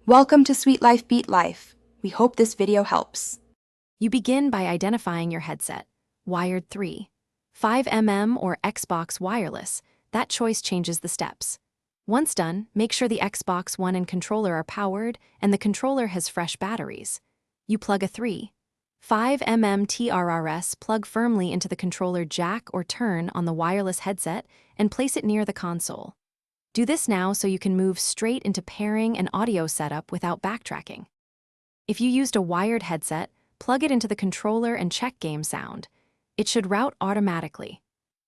Welcome to Sweet Life Beat Life. We hope this video helps. You begin by identifying your headset. Wired 3. 5mm or Xbox wireless. That choice changes the steps. Once done, make sure the Xbox One and controller are powered and the controller has fresh batteries. You plug a 3. 5mm TRRS plug firmly into the controller jack or turn on the wireless headset and place it near the console. Do this now so you can move straight into pairing and audio setup without backtracking. If you used a wired headset, plug it into the controller and check game sound. It should route automatically.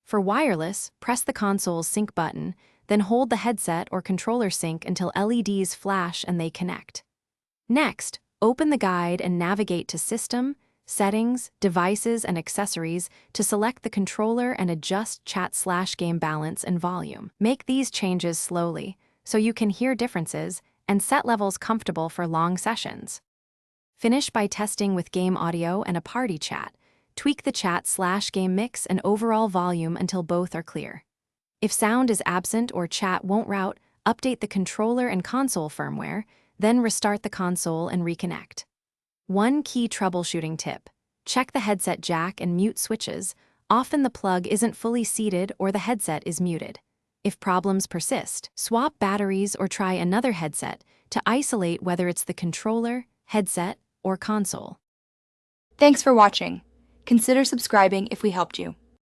For wireless, press the console's sync button, then hold the headset or controller sync until LEDs flash and they connect. Next, open the guide and navigate to System, Settings, Devices, and Accessories to select the controller and adjust chat/game balance and volume. Make these changes slowly so you can hear differences and set levels comfortable for long sessions. Finish by testing with game audio and a party chat. Tweak the chat/game mix and overall volume until both are clear. If sound is absent or chat won't route, update the controller and console firmware, then restart the console and reconnect. One key troubleshooting tip: check the headset jack and mute switches. Often the plug isn't fully seated or the headset is muted. If problems persist, swap batteries or try another headset to isolate whether it's the controller, headset, or console. Thanks for watching. Consider subscribing if we helped you.